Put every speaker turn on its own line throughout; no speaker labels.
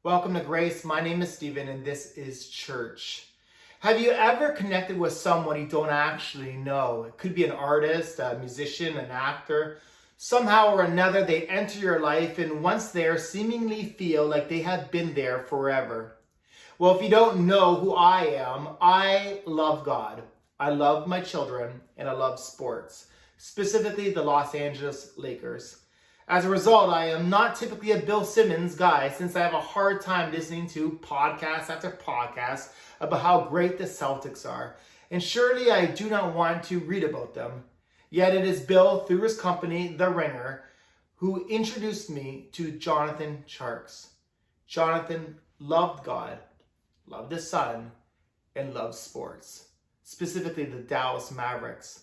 Welcome to Grace. My name is Stephen and this is church. Have you ever connected with someone you don't actually know? It could be an artist, a musician, an actor. Somehow or another, they enter your life and once there, seemingly feel like they have been there forever. Well, if you don't know who I am, I love God. I love my children and I love sports, specifically the Los Angeles Lakers. As a result, I am not typically a Bill Simmons guy since I have a hard time listening to podcast after podcast about how great the Celtics are. And surely I do not want to read about them. Yet it is Bill, through his company, The Ringer, who introduced me to Jonathan Tjarks. Jonathan loved God, loved his son, and loved sports, specifically the Dallas Mavericks.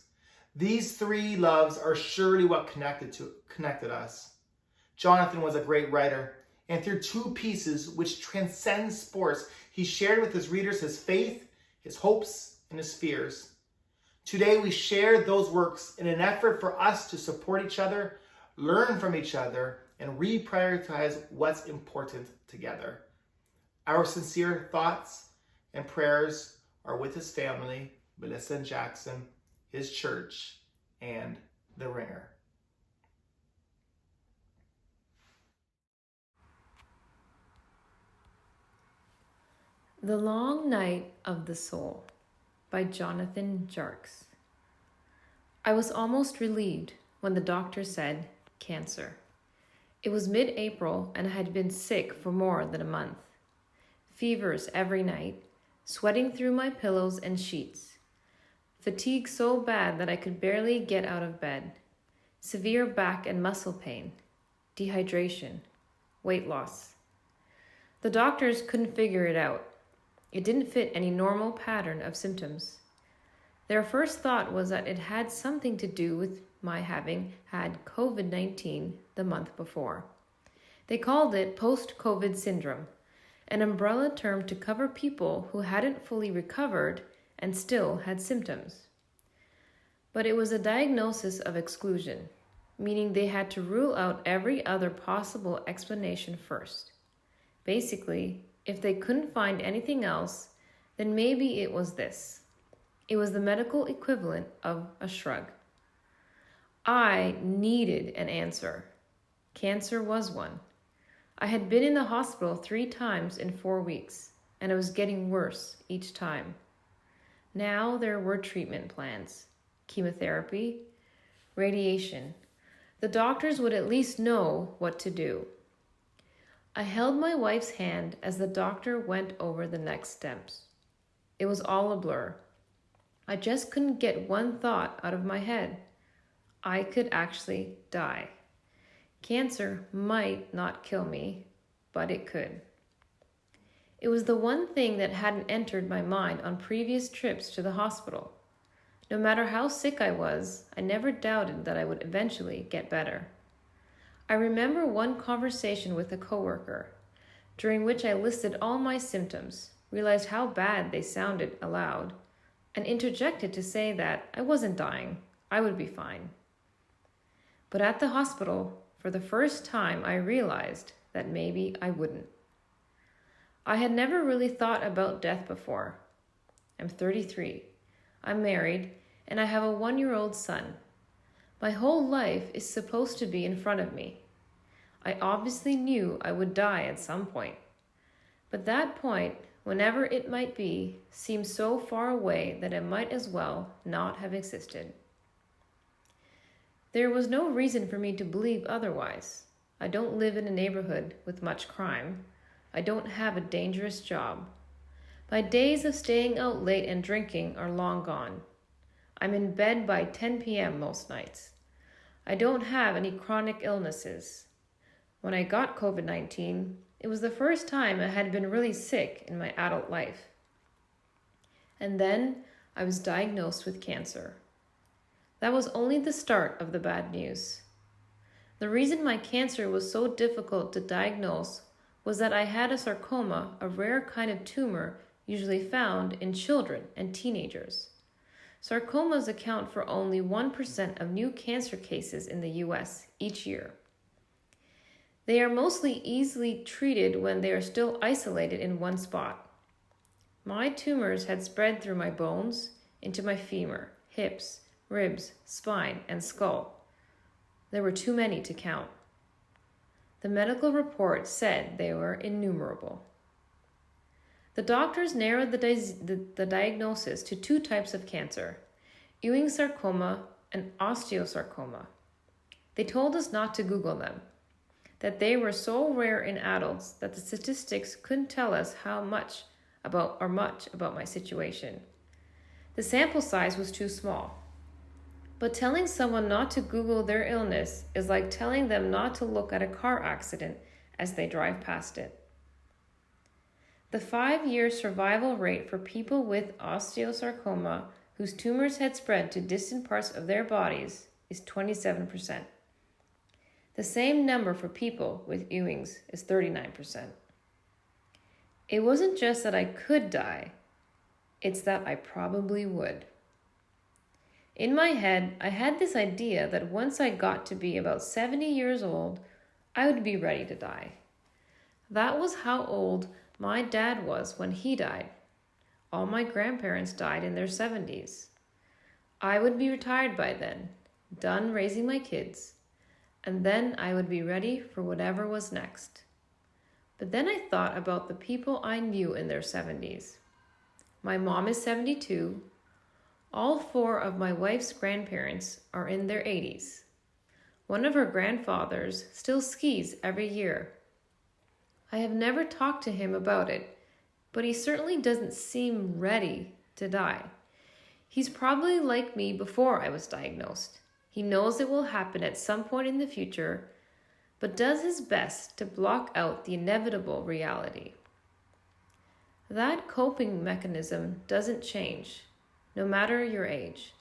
These three loves are surely what connected us. Jonathan was a great writer, and through two pieces which transcend sports, he shared with his readers his faith, his hopes, and his fears. Today we share those works in an effort for us to support each other, learn from each other, and reprioritize what's important together. Our sincere thoughts and prayers are with his family, Melissa and Jackson, his church, and The Ringer.
The Long Night of the Soul by Jonathan Tjarks. I was almost relieved when the doctor said cancer. It was mid-April and I had been sick for more than a month. Fevers every night, sweating through my pillows and sheets. Fatigue so bad that I could barely get out of bed. Severe back and muscle pain. Dehydration. Weight loss. The doctors couldn't figure it out. It didn't fit any normal pattern of symptoms. Their first thought was that it had something to do with my having had COVID-19 the month before. They called it post-COVID syndrome, an umbrella term to cover people who hadn't fully recovered and still had symptoms. But it was a diagnosis of exclusion, meaning they had to rule out every other possible explanation first. Basically, if they couldn't find anything else, then maybe it was this. It was the medical equivalent of a shrug. I needed an answer. Cancer was one. I had been in the hospital 3 times in 4 weeks, and it was getting worse each time. Now there were treatment plans, chemotherapy, radiation. The doctors would at least know what to do. I held my wife's hand as the doctor went over the next steps. It was all a blur. I just couldn't get one thought out of my head. I could actually die. Cancer might not kill me, but it could. It was the one thing that hadn't entered my mind on previous trips to the hospital. No matter how sick I was, I never doubted that I would eventually get better. I remember one conversation with a coworker, during which I listed all my symptoms, realized how bad they sounded aloud, and interjected to say that I wasn't dying, I would be fine. But at the hospital, for the first time, I realized that maybe I wouldn't. I had never really thought about death before. I'm 33. I'm married, and I have a 1-year-old son. My whole life is supposed to be in front of me. I obviously knew I would die at some point. But that point, whenever it might be, seemed so far away that it might as well not have existed. There was no reason for me to believe otherwise. I don't live in a neighborhood with much crime. I don't have a dangerous job. My days of staying out late and drinking are long gone. I'm in bed by 10 p.m. most nights. I don't have any chronic illnesses. When I got COVID-19, it was the first time I had been really sick in my adult life. And then I was diagnosed with cancer. That was only the start of the bad news. The reason my cancer was so difficult to diagnose was that I had a sarcoma, a rare kind of tumor usually found in children and teenagers. Sarcomas account for only 1% of new cancer cases in the U.S. each year. They are mostly easily treated when they are still isolated in one spot. My tumors had spread through my bones, into my femur, hips, ribs, spine, and skull. There were too many to count. The medical report said they were innumerable. The doctors narrowed the diagnosis to two types of cancer, Ewing sarcoma and osteosarcoma. They told us not to Google them, that they were so rare in adults that the statistics couldn't tell us much about my situation. The sample size was too small. But telling someone not to Google their illness is like telling them not to look at a car accident as they drive past it. The 5-year survival rate for people with osteosarcoma whose tumors had spread to distant parts of their bodies is 27%. The same number for people with Ewing's is 39%. It wasn't just that I could die, it's that I probably would. In my head, I had this idea that once I got to be about 70 years old, I would be ready to die. That was how old my dad was when he died. All my grandparents died in their 70s. I would be retired by then, done raising my kids, and then I would be ready for whatever was next. But then I thought about the people I knew in their 70s. My mom is 72. All 4 of my wife's grandparents are in their 80s. One of her grandfathers still skis every year. I have never talked to him about it, but he certainly doesn't seem ready to die. He's probably like me before I was diagnosed. He knows it will happen at some point in the future, but does his best to block out the inevitable reality. That coping mechanism doesn't change, no matter your age.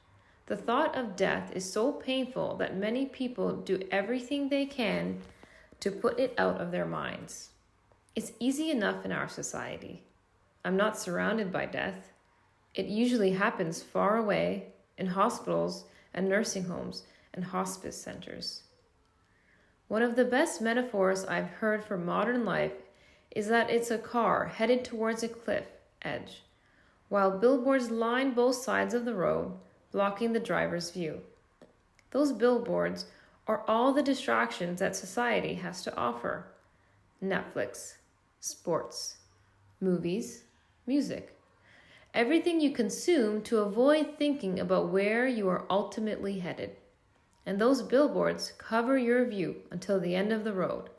The thought of death is so painful that many people do everything they can to put it out of their minds. It's easy enough in our society. I'm not surrounded by death. It usually happens far away, in hospitals and nursing homes and hospice centers. One of the best metaphors I've heard for modern life is that it's a car headed towards a cliff edge, while billboards line both sides of the road, blocking the driver's view. Those billboards are all the distractions that society has to offer. Netflix, sports, movies, music. Everything you consume to avoid thinking about where you are ultimately headed. And those billboards cover your view until the end of the road,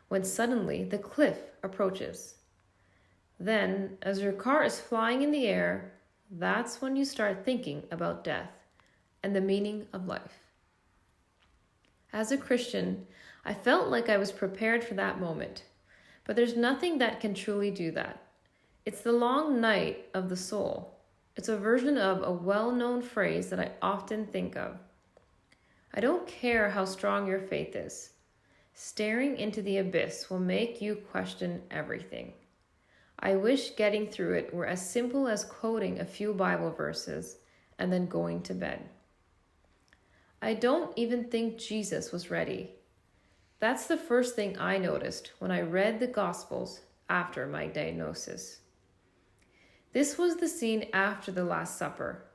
when suddenly the cliff approaches. Then, as your car is flying in the air, that's when you start thinking about death and the meaning of life. As a Christian, I felt like I was prepared for that moment, but there's nothing that can truly do that. It's the long night of the soul. It's a version of a well-known phrase that I often think of. I don't care how strong your faith is. Staring into the abyss will make you question everything. I wish getting through it were as simple as quoting a few Bible verses and then going to bed. I don't even think Jesus was ready. That's the first thing I noticed when I read the Gospels after my diagnosis. This was the scene after the Last Supper,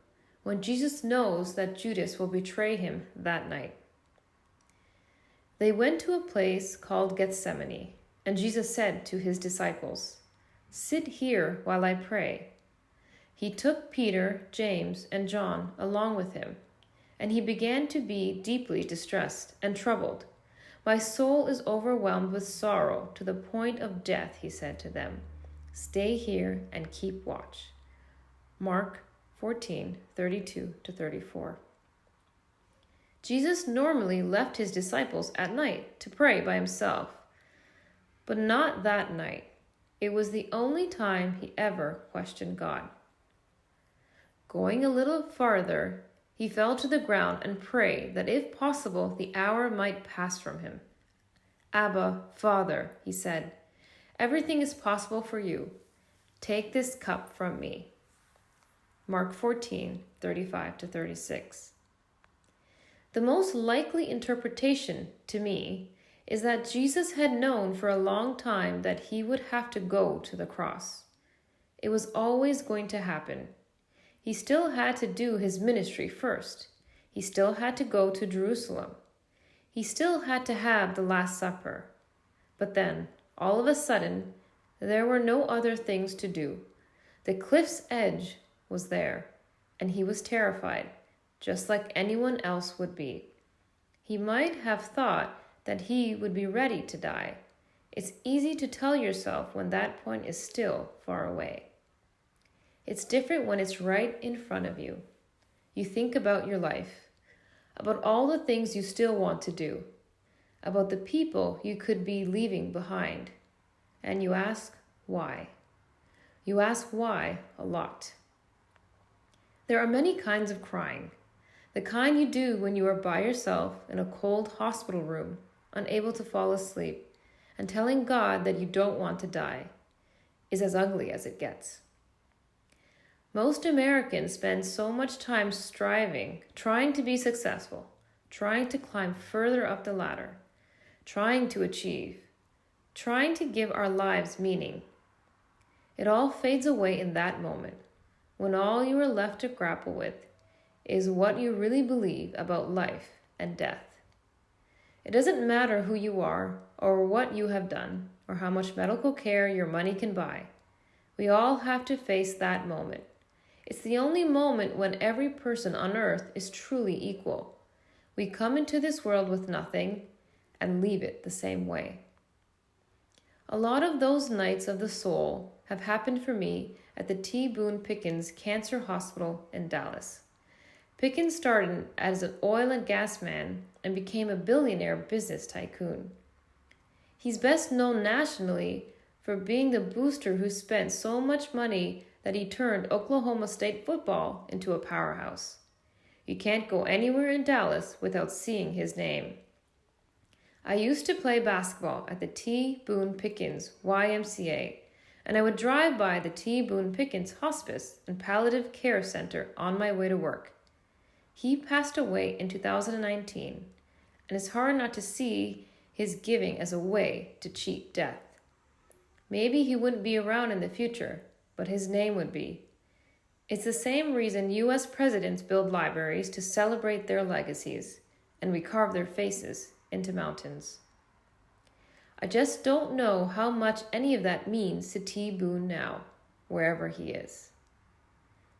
when Jesus knows that Judas will betray him that night. They went to a place called Gethsemane, and Jesus said to his disciples, "Sit here while I pray." He took Peter, James, and John along with him, and he began to be deeply distressed and troubled. "My soul is overwhelmed with sorrow to the point of death," he said to them. "Stay here and keep watch." Mark 14:32-34. Jesus normally left his disciples at night to pray by himself, but not that night. It was the only time he ever questioned God. Going a little farther, he fell to the ground and prayed that if possible, the hour might pass from him. "Abba, Father," he said, "everything is possible for you. Take this cup from me." Mark 14:35-36. The most likely interpretation to me is that Jesus had known for a long time that he would have to go to the cross. It was always going to happen. He still had to do his ministry first. He still had to go to Jerusalem. He still had to have the Last Supper. But then, all of a sudden, there were no other things to do. The cliff's edge was there, and he was terrified, just like anyone else would be. He might have thought that he would be ready to die. It's easy to tell yourself when that point is still far away. It's different when it's right in front of you. You think about your life, about all the things you still want to do, about the people you could be leaving behind, and you ask why. You ask why a lot. There are many kinds of crying. The kind you do when you are by yourself in a cold hospital room, unable to fall asleep, and telling God that you don't want to die, is as ugly as it gets. Most Americans spend so much time striving, trying to be successful, trying to climb further up the ladder, trying to achieve, trying to give our lives meaning. It all fades away in that moment, when all you are left to grapple with is what you really believe about life and death. It doesn't matter who you are, or what you have done, or how much medical care your money can buy. We all have to face that moment. It's the only moment when every person on earth is truly equal. We come into this world with nothing and leave it the same way. A lot of those nights of the soul have happened for me at the T. Boone Pickens Cancer Hospital in Dallas. Pickens started as an oil and gas man and became a billionaire business tycoon. He's best known nationally for being the booster who spent so much money that he turned Oklahoma State football into a powerhouse. You can't go anywhere in Dallas without seeing his name. I used to play basketball at the T. Boone Pickens YMCA, and I would drive by the T. Boone Pickens Hospice and Palliative Care Center on my way to work. He passed away in 2019, and it's hard not to see his giving as a way to cheat death. Maybe he wouldn't be around in the future, but his name would be. It's the same reason U.S. presidents build libraries to celebrate their legacies, and we carve their faces into mountains. I just don't know how much any of that means to T. Boone now, wherever he is.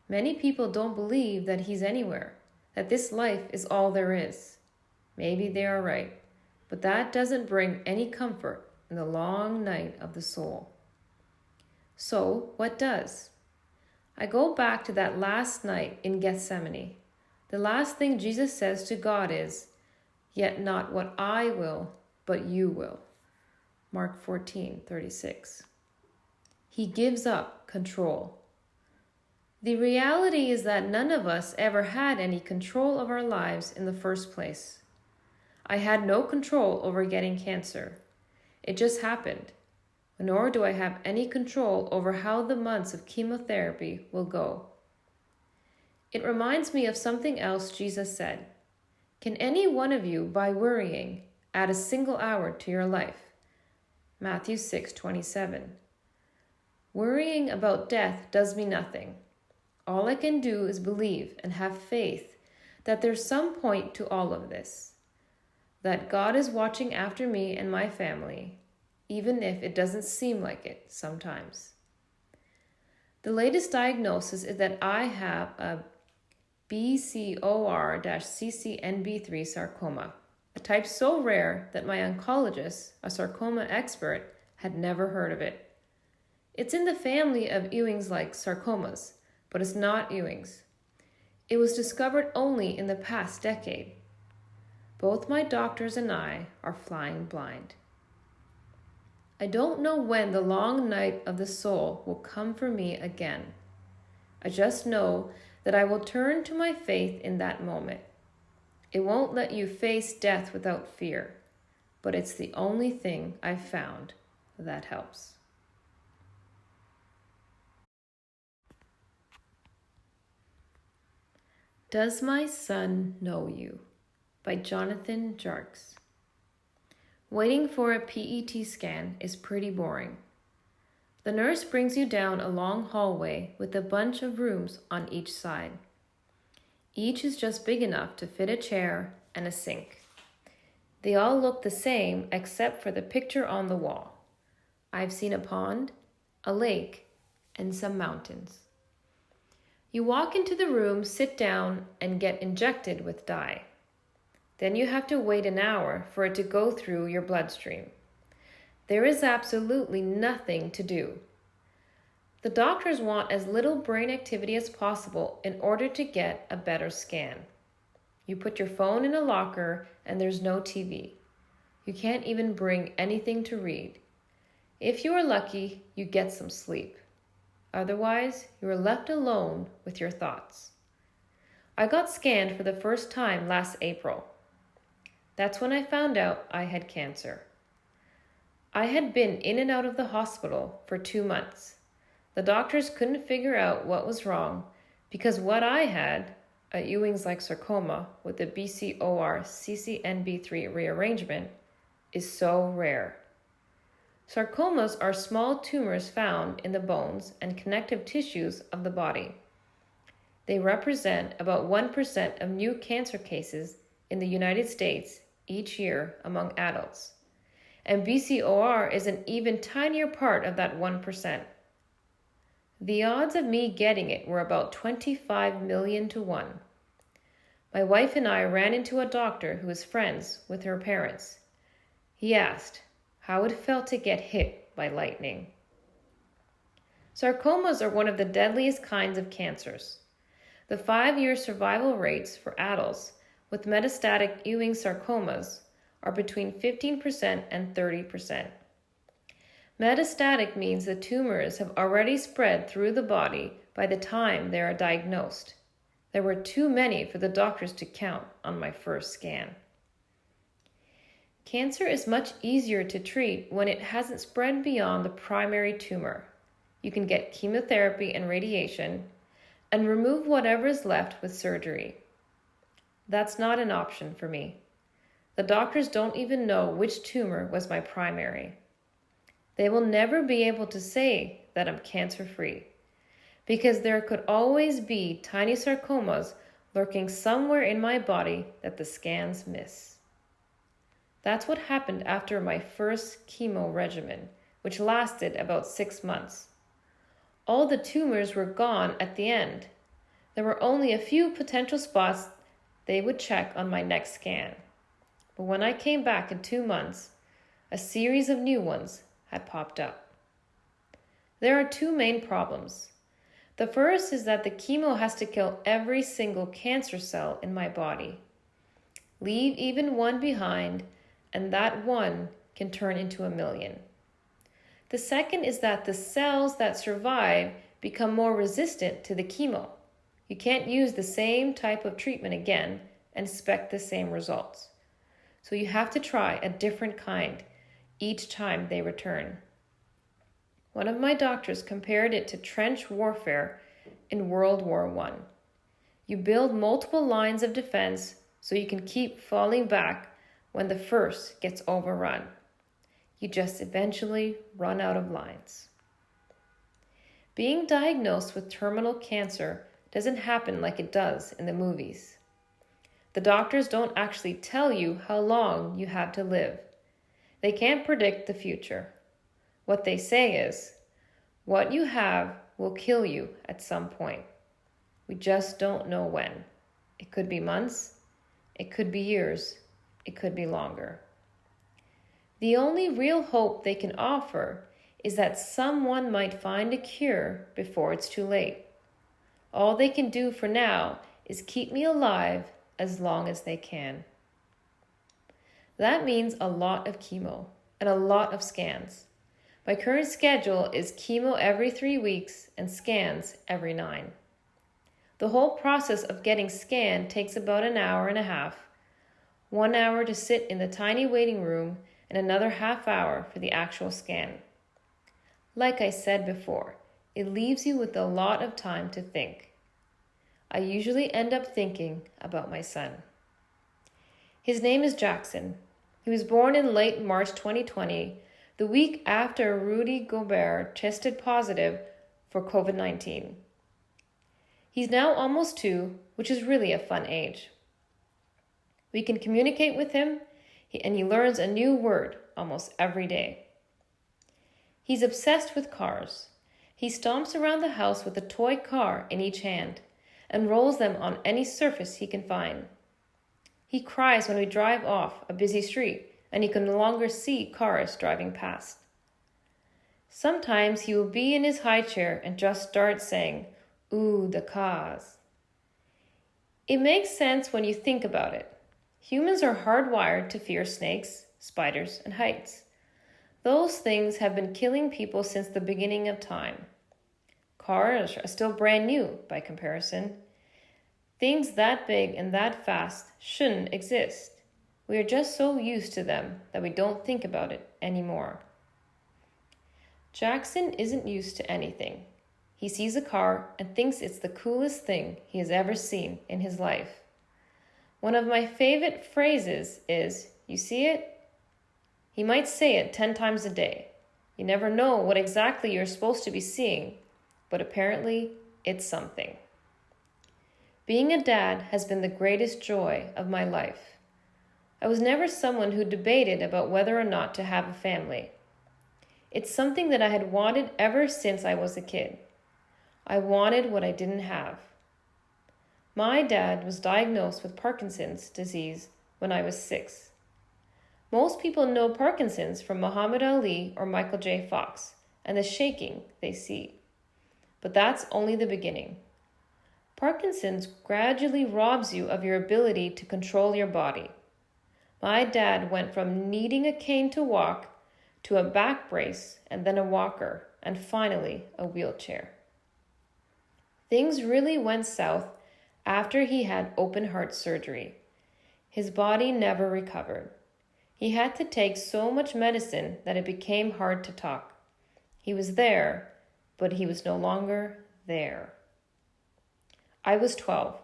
Many people don't believe that he's anywhere, that this life is all there is. Maybe they are right, but that doesn't bring any comfort in the long night of the soul. So, what does? I go back to that last night in Gethsemane. The last thing Jesus says to God is, "Yet not what I will, but you will." Mark 14:36. He gives up control. The reality is that none of us ever had any control of our lives in the first place. I had no control over getting cancer. It just happened. Nor do I have any control over how the months of chemotherapy will go. It reminds me of something else Jesus said. Can any one of you, by worrying, add a single hour to your life? Matthew 6:27. Worrying about death does me nothing. All I can do is believe and have faith that there's some point to all of this, that God is watching after me and my family, even if it doesn't seem like it sometimes. The latest diagnosis is that I have a BCOR-CCNB3 sarcoma, a type so rare that my oncologist, a sarcoma expert, had never heard of it. It's in the family of Ewing's-like sarcomas, but it's not Ewing's. It was discovered only in the past decade. Both my doctors and I are flying blind. I don't know when the long night of the soul will come for me again. I just know that I will turn to my faith in that moment. It won't let you face death without fear, but it's the only thing I've found that helps. Does My Son Know You? By Jonathan Tjarks. Waiting for a PET scan is pretty boring. The nurse brings you down a long hallway with a bunch of rooms on each side. Each is just big enough to fit a chair and a sink. They all look the same except for the picture on the wall. I've seen a pond, a lake, and some mountains. You walk into the room, sit down, and get injected with dye. Then you have to wait an hour for it to go through your bloodstream. There is absolutely nothing to do. The doctors want as little brain activity as possible in order to get a better scan. You put your phone in a locker and there's no TV. You can't even bring anything to read. If you are lucky, you get some sleep. Otherwise, you are left alone with your thoughts. I got scanned for the first time last April. That's when I found out I had cancer. I had been in and out of the hospital for 2 months. The doctors couldn't figure out what was wrong because what I had, a Ewing's-like sarcoma with a BCOR CCNB3 rearrangement, is so rare. Sarcomas are small tumors found in the bones and connective tissues of the body. They represent about 1% of new cancer cases in the United States each year among adults. And BCOR is an even tinier part of that 1%. The odds of me getting it were about 25 million to 1. My wife and I ran into a doctor who was friends with her parents. He asked how it felt to get hit by lightning. Sarcomas are one of the deadliest kinds of cancers. The 5-year survival rates for adults with metastatic Ewing sarcomas are between 15% and 30%. Metastatic means the tumors have already spread through the body by the time they are diagnosed. There were too many for the doctors to count on my first scan. Cancer is much easier to treat when it hasn't spread beyond the primary tumor. You can get chemotherapy and radiation and remove whatever is left with surgery. That's not an option for me. The doctors don't even know which tumor was my primary. They will never be able to say that I'm cancer-free because there could always be tiny sarcomas lurking somewhere in my body that the scans miss. That's what happened after my first chemo regimen, which lasted about 6 months. All the tumors were gone at the end. There were only a few potential spots they would check on my next scan. But when I came back in 2 months, a series of new ones had popped up. There are 2 main problems. The first is that the chemo has to kill every single cancer cell in my body. Leave even one behind, and that one can turn into 1,000,000. The second is that the cells that survive become more resistant to the chemo. You can't use the same type of treatment again and expect the same results. So you have to try a different kind each time they return. One of my doctors compared it to trench warfare in World War I. You build multiple lines of defense so you can keep falling back when the first gets overrun. You just eventually run out of lines. Being diagnosed with terminal cancer doesn't happen like it does in the movies. The doctors don't actually tell you how long you have to live. They can't predict the future. What they say is, what you have will kill you at some point. We just don't know when. It could be months, it could be years, it could be longer. The only real hope they can offer is that someone might find a cure before it's too late. All they can do for now is keep me alive as long as they can. That means a lot of chemo and a lot of scans. My current schedule is chemo every 3 weeks and scans every 9. The whole process of getting scanned takes about an hour and a half. 1 hour to sit in the tiny waiting room and another half hour for the actual scan. Like I said before, it leaves you with a lot of time to think. I usually end up thinking about my son. His name is Jackson. He was born in late March 2020, the week after Rudy Gobert tested positive for COVID-19. He's now almost 2, which is really a fun age. We can communicate with him, and he learns a new word almost every day. He's obsessed with cars. He stomps around the house with a toy car in each hand and rolls them on any surface he can find. He cries when we drive off a busy street and he can no longer see cars driving past. Sometimes he will be in his high chair and just start saying, "Ooh, the cars." It makes sense when you think about it. Humans are hardwired to fear snakes, spiders, and heights. Those things have been killing people since the beginning of time. Cars are still brand new by comparison. Things that big and that fast shouldn't exist. We are just so used to them that we don't think about it anymore. Jackson isn't used to anything. He sees a car and thinks it's the coolest thing he has ever seen in his life. One of my favorite phrases is, "You see it?" He might say it 10 times a day. You never know what exactly you're supposed to be seeing, but apparently it's something. Being a dad has been the greatest joy of my life. I was never someone who debated about whether or not to have a family. It's something that I had wanted ever since I was a kid. I wanted what I didn't have. My dad was diagnosed with Parkinson's disease when I was 6. Most people know Parkinson's from Muhammad Ali or Michael J. Fox and the shaking they see. But that's only the beginning. Parkinson's gradually robs you of your ability to control your body. My dad went from needing a cane to walk to a back brace and then a walker and finally a wheelchair. Things really went south after he had open heart surgery. His body never recovered. He had to take so much medicine that it became hard to talk. He was there, but he was no longer there. I was 12.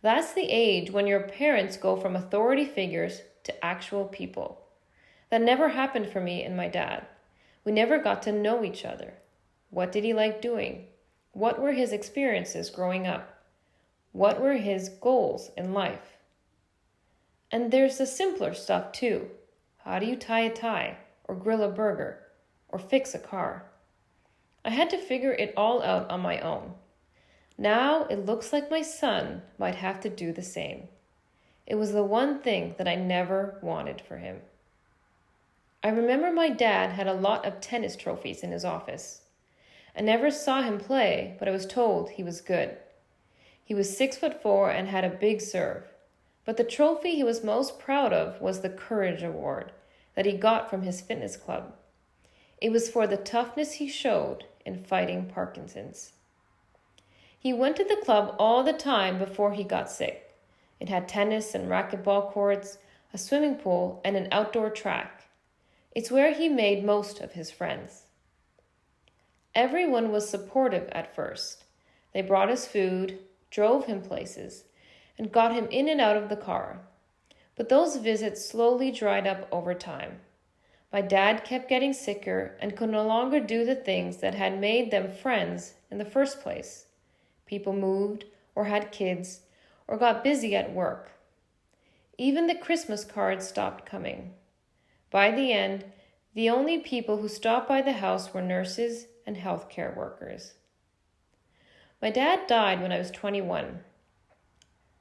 That's the age when your parents go from authority figures to actual people. That never happened for me and my dad. We never got to know each other. What did he like doing? What were his experiences growing up? What were his goals in life? And there's the simpler stuff too. How do you tie a tie, or grill a burger, or fix a car? I had to figure it all out on my own. Now it looks like my son might have to do the same. It was the one thing that I never wanted for him. I remember my dad had a lot of tennis trophies in his office. I never saw him play, but I was told he was good. He was 6'4" and had a big serve. But the trophy he was most proud of was the Courage Award that he got from his fitness club. It was for the toughness he showed in fighting Parkinson's. He went to the club all the time before he got sick. It had tennis and racquetball courts, a swimming pool, and an outdoor track. It's where he made most of his friends. Everyone was supportive at first. They brought us food, drove him places, and got him in and out of the car. But those visits slowly dried up over time. My dad kept getting sicker and could no longer do the things that had made them friends in the first place. People moved or had kids or got busy at work. Even the Christmas cards stopped coming. By the end, the only people who stopped by the house were nurses and healthcare workers. My dad died when I was 21.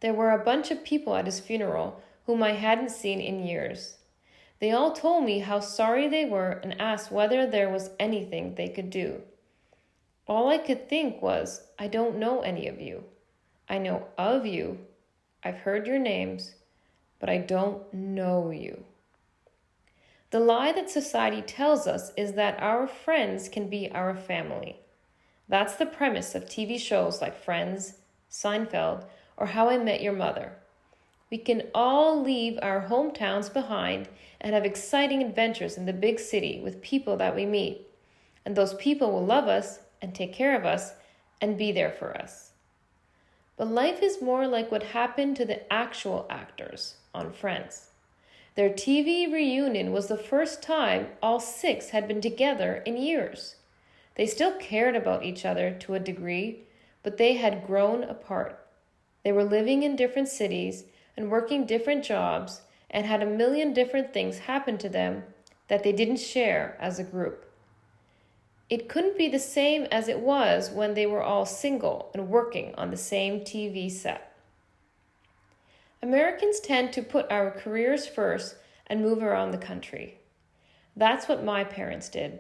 There were a bunch of people at his funeral whom I hadn't seen in years. They all told me how sorry they were and asked whether there was anything they could do. All I could think was, I don't know any of you. I know of you. I've heard your names, but I don't know you. The lie that society tells us is that our friends can be our family. That's the premise of TV shows like Friends, Seinfeld, or How I Met Your Mother. We can all leave our hometowns behind and have exciting adventures in the big city with people that we meet. And those people will love us and take care of us and be there for us. But life is more like what happened to the actual actors on Friends. Their TV reunion was the first time all 6 had been together in years. They still cared about each other to a degree, but they had grown apart. They were living in different cities and working different jobs and had a million different things happen to them that they didn't share as a group. It couldn't be the same as it was when they were all single and working on the same TV set. Americans tend to put our careers first and move around the country. That's what my parents did.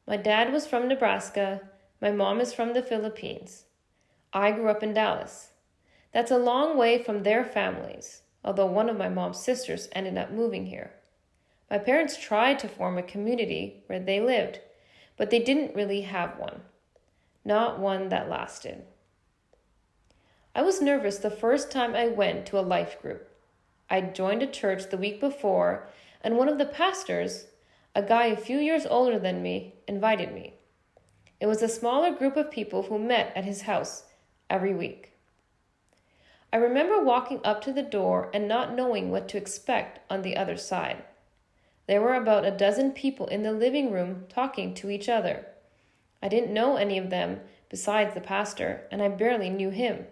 My dad was from Nebraska. My mom is from the Philippines. I grew up in Dallas. That's a long way from their families, although one of my mom's sisters ended up moving here. My parents tried to form a community where they lived, but they didn't really have one. Not one that lasted. I was nervous the first time I went to a life group. I'd joined a church the week before, and one of the pastors, a guy a few years older than me, invited me. It was a smaller group of people who met at his house every week. I remember walking up to the door and not knowing what to expect on the other side. There were about a dozen people in the living room talking to each other. I didn't know any of them besides the pastor, and I barely knew him.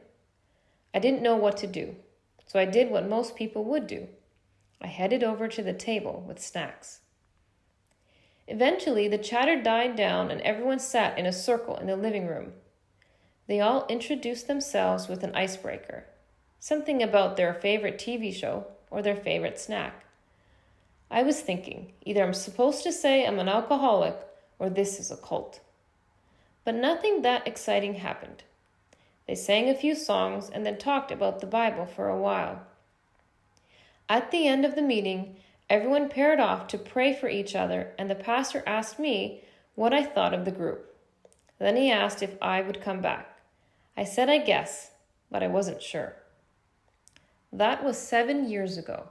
I didn't know what to do, so I did what most people would do. I headed over to the table with snacks. Eventually, the chatter died down and everyone sat in a circle in the living room. They all introduced themselves with an icebreaker, something about their favorite TV show or their favorite snack. I was thinking, either I'm supposed to say I'm an alcoholic or this is a cult. But nothing that exciting happened. They sang a few songs and then talked about the Bible for a while. At the end of the meeting, everyone paired off to pray for each other, and the pastor asked me what I thought of the group. Then he asked if I would come back. I said I guess, but I wasn't sure. That was 7 years ago.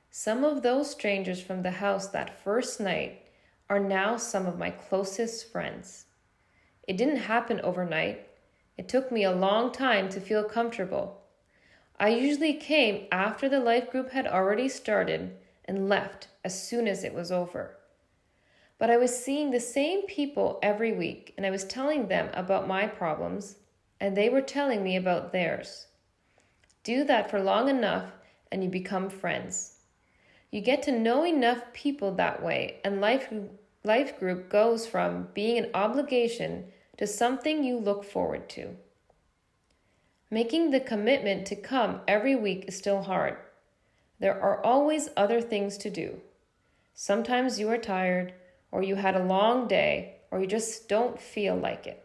Some of those strangers from the house that first night are now some of my closest friends. It didn't happen overnight. It took me a long time to feel comfortable. I usually came after the life group had already started and left as soon as it was over. But I was seeing the same people every week, and I was telling them about my problems, and they were telling me about theirs. Do that for long enough, and you become friends. You get to know enough people that way, and life group goes from being an obligation to something you look forward to. Making the commitment to come every week is still hard. There are always other things to do. Sometimes you are tired, or you had a long day, or you just don't feel like it.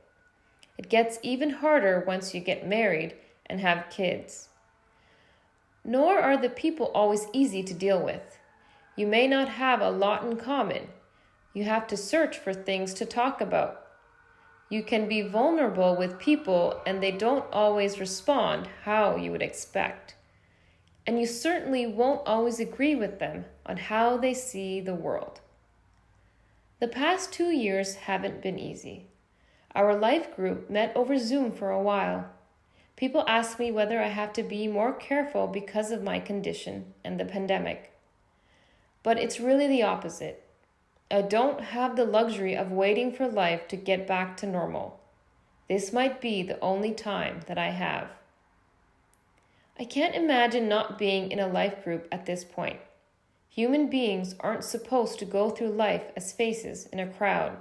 It gets even harder once you get married and have kids. Nor are the people always easy to deal with. You may not have a lot in common. You have to search for things to talk about. You can be vulnerable with people and they don't always respond how you would expect. And you certainly won't always agree with them on how they see the world. The past 2 years haven't been easy. Our life group met over Zoom for a while. People ask me whether I have to be more careful because of my condition and the pandemic. But it's really the opposite. I don't have the luxury of waiting for life to get back to normal. This might be the only time that I have. I can't imagine not being in a life group at this point. Human beings aren't supposed to go through life as faces in a crowd.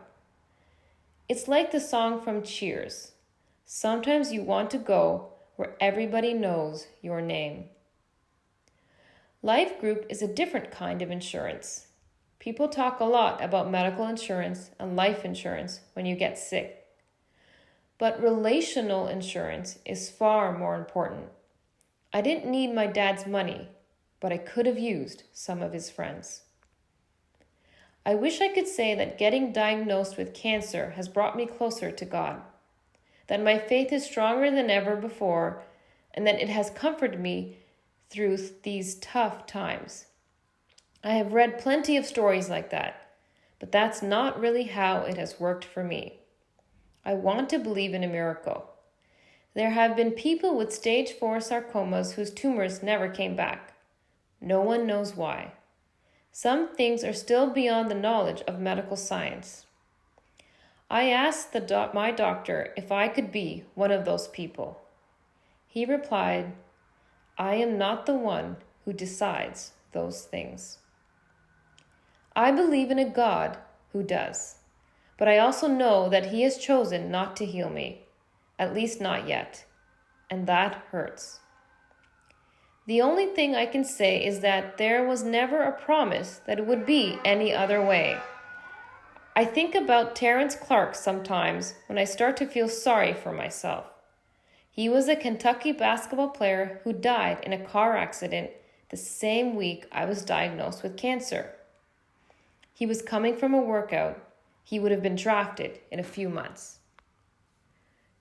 It's like the song from Cheers. Sometimes you want to go where everybody knows your name. Life group is a different kind of insurance. People talk a lot about medical insurance and life insurance when you get sick. But relational insurance is far more important. I didn't need my dad's money, but I could have used some of his friends. I wish I could say that getting diagnosed with cancer has brought me closer to God, that my faith is stronger than ever before, and that it has comforted me through these tough times. I have read plenty of stories like that, but that's not really how it has worked for me. I want to believe in a miracle. There have been people with stage 4 sarcomas whose tumors never came back. No one knows why. Some things are still beyond the knowledge of medical science. I asked my doctor if I could be one of those people. He replied, I am not the one who decides those things. I believe in a God who does, but I also know that He has chosen not to heal me, at least not yet, and that hurts. The only thing I can say is that there was never a promise that it would be any other way. I think about Tjarks sometimes when I start to feel sorry for myself. He was a Kentucky basketball player who died in a car accident the same week I was diagnosed with cancer. He was coming from a workout. He would have been drafted in a few months.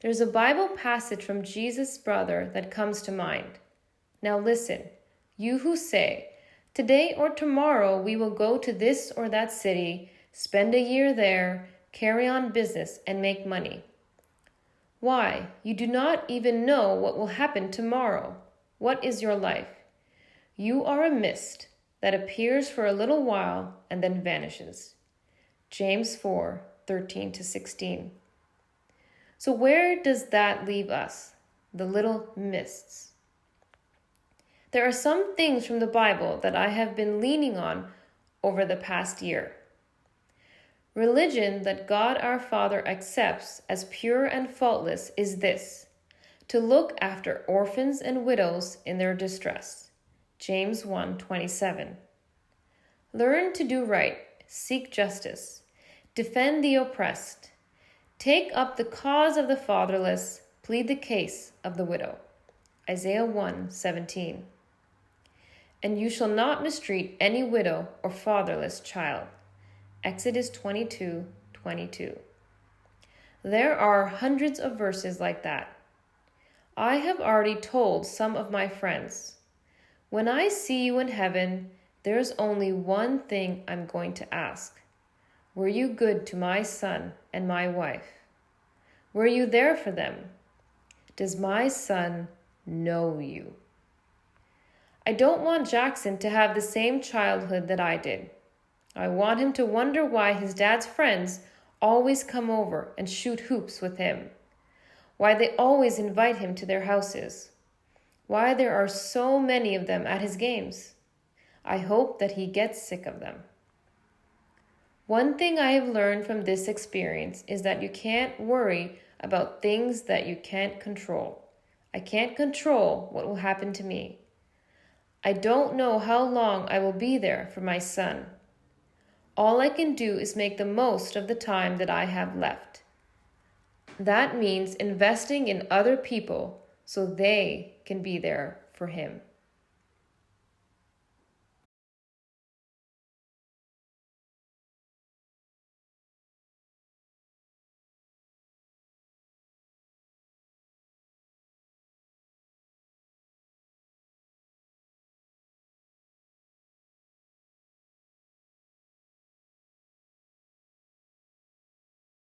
There's a Bible passage from Jesus' brother that comes to mind. Now listen, you who say, today or tomorrow we will go to this or that city, spend a year there, carry on business, and make money. Why? You do not even know what will happen tomorrow. What is your life? You are a mist that appears for a little while and then vanishes. James 4:13-16. So where does that leave us, the little mists? There are some things from the Bible that I have been leaning on over the past year. Religion that God our Father accepts as pure and faultless is this: to look after orphans and widows in their distress. James 1:27. Learn to do right, seek justice, defend the oppressed, take up the cause of the fatherless, plead the case of the widow. Isaiah 1:17. And you shall not mistreat any widow or fatherless child. Exodus 22:22. There are hundreds of verses like that. I have already told some of my friends, when I see you in heaven, there's only one thing I'm going to ask. Were you good to my son and my wife? Were you there for them? Does my son know you? I don't want Jackson to have the same childhood that I did. I want him to wonder why his dad's friends always come over and shoot hoops with him, why they always invite him to their houses, why there are so many of them at his games. I hope that he gets sick of them. One thing I have learned from this experience is that you can't worry about things that you can't control. I can't control what will happen to me. I don't know how long I will be there for my son. All I can do is make the most of the time that I have left. That means investing in other people so they can be there for him.